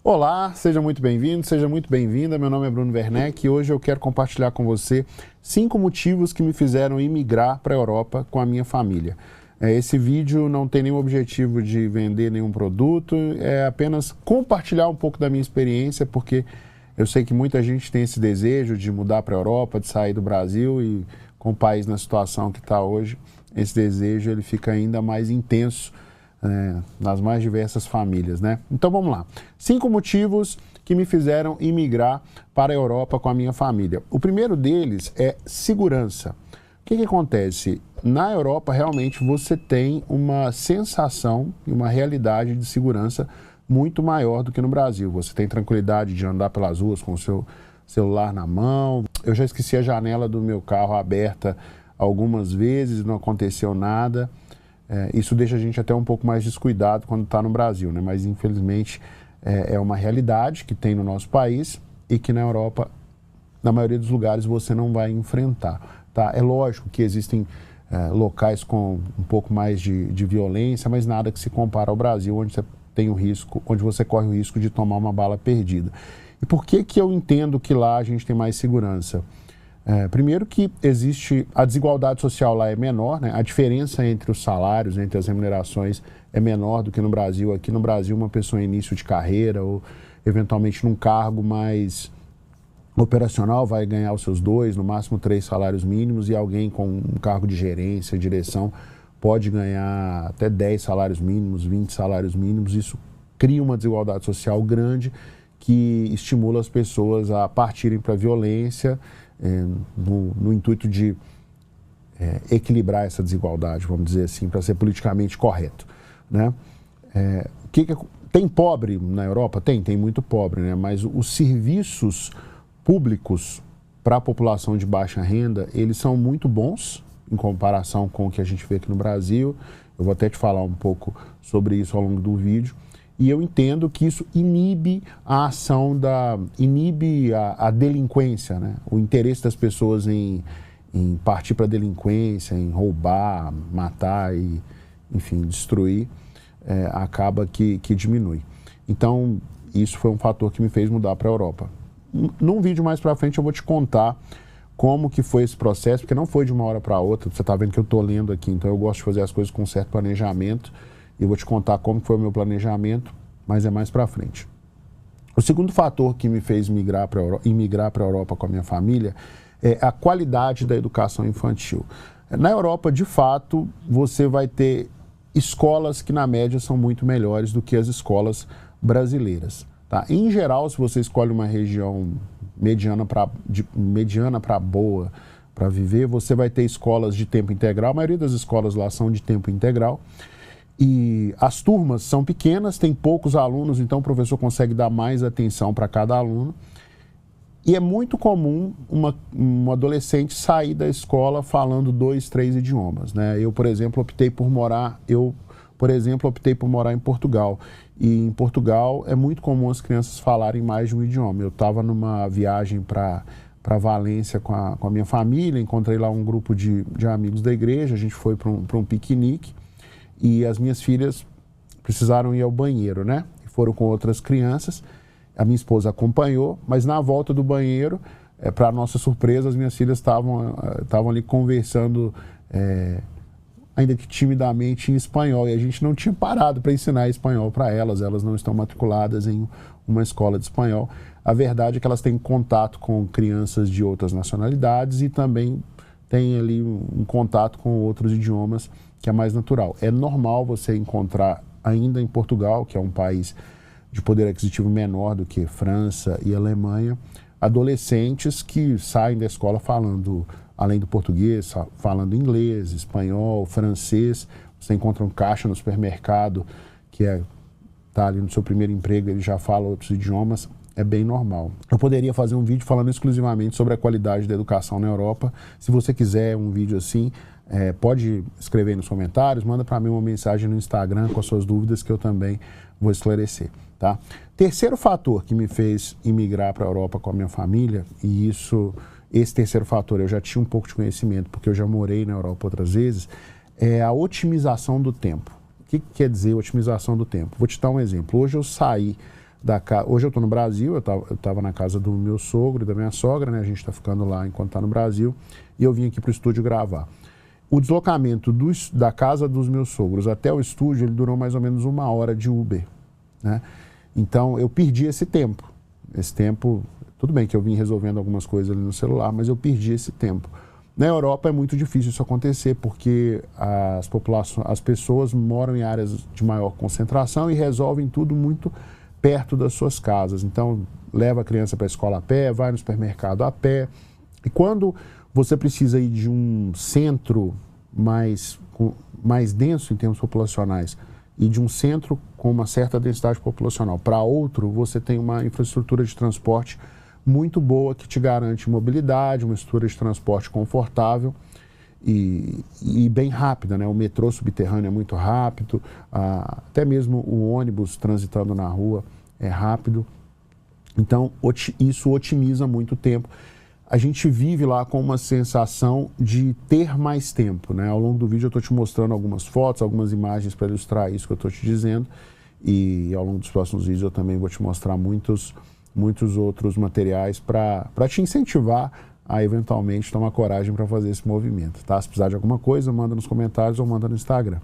Olá, seja muito bem-vindo, seja muito bem-vinda. Meu nome é Bruno Werneck e hoje eu quero compartilhar com você 5 motivos que me fizeram imigrar para a Europa com a minha família. Esse vídeo não tem nenhum objetivo de vender nenhum produto, é apenas compartilhar um pouco da minha experiência, porque eu sei que muita gente tem esse desejo de mudar para a Europa, de sair do Brasil, e com o país na situação que está hoje, esse desejo ele fica ainda mais intenso nas mais diversas famílias, né? Então vamos lá. 5 motivos que me fizeram imigrar para a Europa com a minha família. O primeiro deles é segurança. O que acontece? Na Europa, realmente, você tem uma sensação e uma realidade de segurança muito maior do que no Brasil. Você tem tranquilidade de andar pelas ruas com o seu celular na mão. Eu já esqueci a janela do meu carro aberta algumas vezes, não aconteceu nada. Isso deixa a gente até um pouco mais descuidado quando está no Brasil, né? Mas infelizmente é uma realidade que tem no nosso país e que na Europa, na maioria dos lugares, você não vai enfrentar, tá? É lógico que existem locais com um pouco mais de violência, mas nada que se compara ao Brasil, onde você tem o risco, onde você corre o risco de tomar uma bala perdida. E por que eu entendo que lá a gente tem mais segurança? Primeiro que existe, a desigualdade social lá é menor, né? A diferença entre os salários, entre as remunerações é menor do que no Brasil. Aqui no Brasil, uma pessoa em início de carreira ou eventualmente num cargo mais operacional vai ganhar os seus 2, no máximo 3 salários mínimos, e alguém com um cargo de gerência, direção, pode ganhar até 10 salários mínimos, 20 salários mínimos. Isso cria uma desigualdade social grande que estimula as pessoas a partirem para a violência, no intuito de equilibrar essa desigualdade, vamos dizer assim, para ser politicamente correto, né? Tem pobre na Europa? Tem muito pobre, né? Mas os serviços públicos para a população de baixa renda, eles são muito bons em comparação com o que a gente vê aqui no Brasil. Eu vou até te falar um pouco sobre isso ao longo do vídeo. E eu entendo que isso inibe a ação inibe a delinquência, né? O interesse das pessoas em partir para a delinquência, em roubar, matar e, enfim, destruir, acaba que diminui. Então, isso foi um fator que me fez mudar para a Europa. Num vídeo mais para frente eu vou te contar como que foi esse processo, porque não foi de uma hora para outra. Você está vendo que eu estou lendo aqui, então eu gosto de fazer as coisas com um certo planejamento. Eu vou te contar como foi o meu planejamento, mas é mais para frente. O segundo fator que me fez imigrar para a Europa com a minha família é a qualidade da educação infantil. Na Europa, de fato, você vai ter escolas que, na média, são muito melhores do que as escolas brasileiras, tá? Em geral, se você escolhe uma região mediana para boa para viver, você vai ter escolas de tempo integral. A maioria das escolas lá são de tempo integral. E as turmas são pequenas, tem poucos alunos, então o professor consegue dar mais atenção para cada aluno. E é muito comum um adolescente sair da escola falando 2, 3 idiomas, né? Eu, por exemplo, optei por morar em Portugal. E em Portugal é muito comum as crianças falarem mais de um idioma. Eu estava numa viagem para Valência com a minha família, encontrei lá um grupo de amigos da igreja, a gente foi para um piquenique. E as minhas filhas precisaram ir ao banheiro, né? Foram com outras crianças. A minha esposa acompanhou, mas na volta do banheiro, para nossa surpresa, as minhas filhas estavam ali conversando, ainda que timidamente, em espanhol. E a gente não tinha parado para ensinar espanhol para elas. Elas não estão matriculadas em uma escola de espanhol. A verdade é que elas têm contato com crianças de outras nacionalidades e também têm ali um contato com outros idiomas, que é mais natural. É normal você encontrar, ainda em Portugal, que é um país de poder aquisitivo menor do que França e Alemanha, adolescentes que saem da escola falando, além do português, falando inglês, espanhol, francês. Você encontra um caixa no supermercado que está ali no seu primeiro emprego, ele já fala outros idiomas. É bem normal. Eu poderia fazer um vídeo falando exclusivamente sobre a qualidade da educação na Europa. Se você quiser um vídeo assim, pode escrever aí nos comentários, manda para mim uma mensagem no Instagram com as suas dúvidas que eu também vou esclarecer, tá? Terceiro fator que me fez imigrar para a Europa com a minha família, e esse terceiro fator eu já tinha um pouco de conhecimento, porque eu já morei na Europa outras vezes, é a otimização do tempo. O que quer dizer otimização do tempo? Vou te dar um exemplo. Hoje eu saí Hoje eu estou no Brasil, eu estava na casa do meu sogro e da minha sogra, né? A gente está ficando lá enquanto está no Brasil, e eu vim aqui para o estúdio gravar. O deslocamento da casa dos meus sogros até o estúdio, ele durou mais ou menos 1 hora de Uber, né? Então eu perdi esse tempo. Esse tempo, tudo bem que eu vim resolvendo algumas coisas ali no celular, mas eu perdi esse tempo. Na Europa é muito difícil isso acontecer, porque as pessoas moram em áreas de maior concentração e resolvem tudo muito perto das suas casas. Então, leva a criança para a escola a pé, vai no supermercado a pé. E quando você precisa ir de um centro mais denso em termos populacionais e de um centro com uma certa densidade populacional para outro, você tem uma infraestrutura de transporte muito boa que te garante mobilidade, uma estrutura de transporte confortável e bem rápida, né? O metrô subterrâneo é muito rápido, até mesmo o ônibus transitando na rua é rápido. Então, isso otimiza muito o tempo. A gente vive lá com uma sensação de ter mais tempo, né? Ao longo do vídeo eu estou te mostrando algumas fotos, algumas imagens para ilustrar isso que eu estou te dizendo, e ao longo dos próximos vídeos eu também vou te mostrar muitos outros materiais para te incentivar a eventualmente tomar coragem para fazer esse movimento, tá? Se precisar de alguma coisa, manda nos comentários ou manda no Instagram.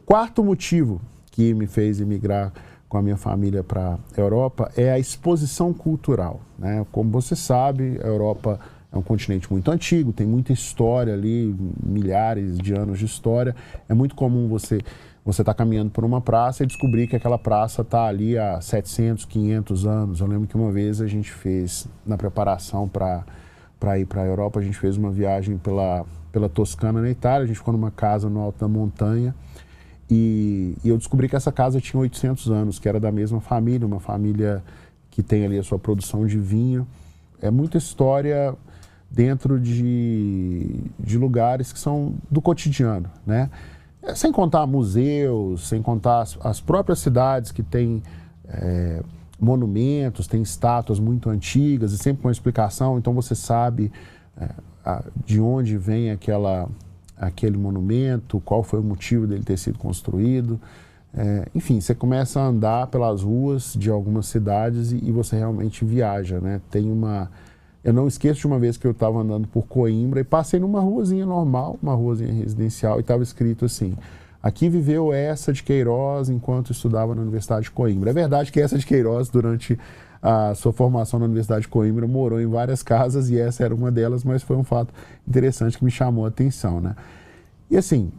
Quarto motivo que me fez emigrar com a minha família para a Europa é a exposição cultural, né? Como você sabe, a Europa é um continente muito antigo, tem muita história ali, milhares de anos de história. É muito comum você está caminhando por uma praça e descobrir que aquela praça está ali há 700, 500 anos. Eu lembro que uma vez a gente fez, na preparação para ir para a Europa, a gente fez uma viagem pela Toscana, na Itália. A gente ficou numa casa no alto da montanha e eu descobri que essa casa tinha 800 anos, que era da mesma família, uma família que tem ali a sua produção de vinho. É muita história dentro de lugares que são do cotidiano, né? Sem contar museus, sem contar as próprias cidades que têm monumentos, têm estátuas muito antigas e sempre com explicação, então você sabe de onde vem aquele monumento, qual foi o motivo dele ter sido construído. Enfim, você começa a andar pelas ruas de algumas cidades e você realmente viaja, né? Eu não esqueço de uma vez que eu estava andando por Coimbra e passei numa ruazinha normal, uma ruazinha residencial, e estava escrito assim: aqui viveu Eça de Queiroz enquanto estudava na Universidade de Coimbra. É verdade que Eça de Queiroz, durante a sua formação na Universidade de Coimbra, morou em várias casas e essa era uma delas, mas foi um fato interessante que me chamou a atenção, né? E assim,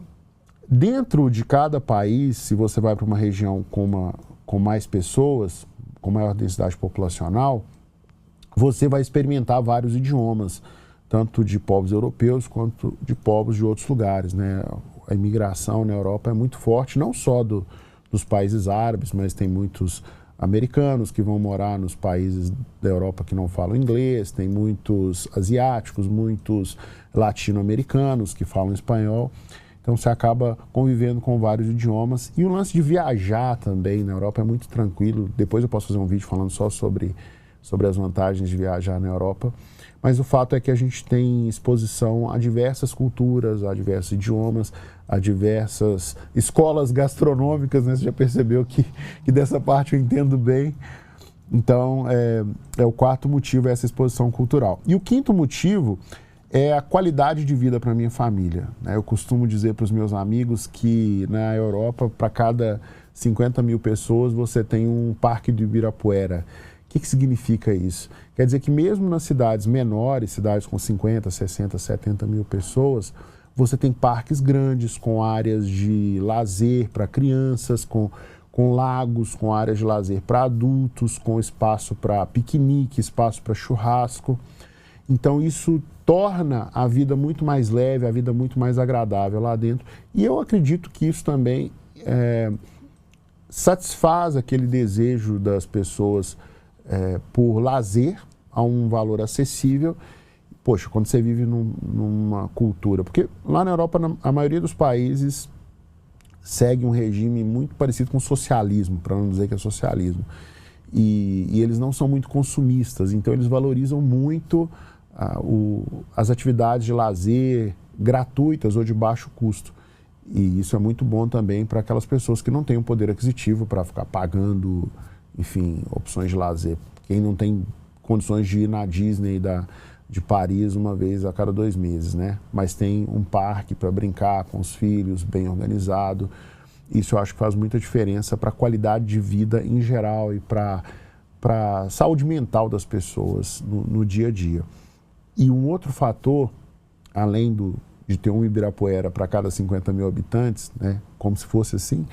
dentro de cada país, se você vai para uma região com mais pessoas, com maior densidade populacional, você vai experimentar vários idiomas, tanto de povos europeus quanto de povos de outros lugares, né? A imigração na Europa é muito forte, não só dos países árabes, mas tem muitos americanos que vão morar nos países da Europa que não falam inglês, tem muitos asiáticos, muitos latino-americanos que falam espanhol. Então você acaba convivendo com vários idiomas. E o lance de viajar também na Europa é muito tranquilo. Depois eu posso fazer um vídeo falando só sobre as vantagens de viajar na Europa, mas o fato é que a gente tem exposição a diversas culturas, a diversos idiomas, a diversas escolas gastronômicas, né? Você já percebeu que dessa parte eu entendo bem. Então, é o quarto motivo, é essa exposição cultural. E o quinto motivo é a qualidade de vida para a minha família, né? Eu costumo dizer para os meus amigos que na Europa, para cada 50 mil pessoas, você tem um parque de Ibirapuera. O que significa isso? Quer dizer que mesmo nas cidades menores, cidades com 50, 60, 70 mil pessoas, você tem parques grandes com áreas de lazer para crianças, com lagos, com áreas de lazer para adultos, com espaço para piquenique, espaço para churrasco. Então isso torna a vida muito mais leve, a vida muito mais agradável lá dentro. E eu acredito que isso também satisfaz aquele desejo das pessoas por lazer a um valor acessível. Poxa, quando você vive numa cultura... Porque lá na Europa, a maioria dos países segue um regime muito parecido com o socialismo, para não dizer que é socialismo. E eles não são muito consumistas, então eles valorizam muito as atividades de lazer gratuitas ou de baixo custo. E isso é muito bom também para aquelas pessoas que não têm um poder aquisitivo para ficar pagando enfim, opções de lazer. Quem não tem condições de ir na Disney de Paris uma vez a cada 2 meses, né? Mas tem um parque para brincar com os filhos, bem organizado. Isso eu acho que faz muita diferença para a qualidade de vida em geral e para a saúde mental das pessoas no dia a dia. E um outro fator, além de ter um Ibirapuera para cada 50 mil habitantes, né, como se fosse assim,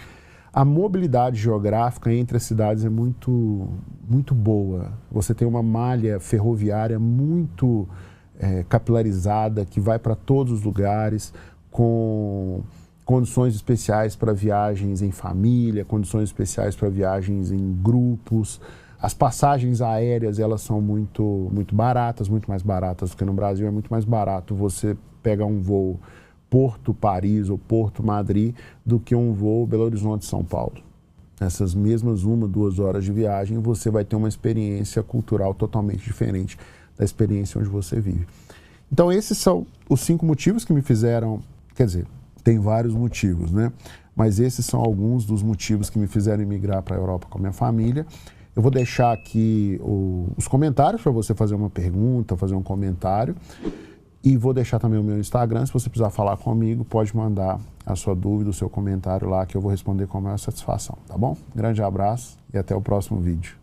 a mobilidade geográfica entre as cidades é muito boa. Você tem uma malha ferroviária muito capilarizada, que vai para todos os lugares, com condições especiais para viagens em família, condições especiais para viagens em grupos. As passagens aéreas, elas são muito baratas, muito mais baratas do que no Brasil. É muito mais barato você pegar um voo Porto-Paris ou Porto-Madrid do que um voo Belo Horizonte-São Paulo. Essas mesmas 1, 2 horas de viagem, você vai ter uma experiência cultural totalmente diferente da experiência onde você vive. Então esses são os 5 motivos que me fizeram, quer dizer, tem vários motivos, né? Mas esses são alguns dos motivos que me fizeram emigrar para a Europa com a minha família. Eu vou deixar aqui os comentários para você fazer uma pergunta, fazer um comentário. E vou deixar também o meu Instagram. Se você precisar falar comigo, pode mandar a sua dúvida, o seu comentário lá, que eu vou responder com a maior satisfação, tá bom? Grande abraço e até o próximo vídeo.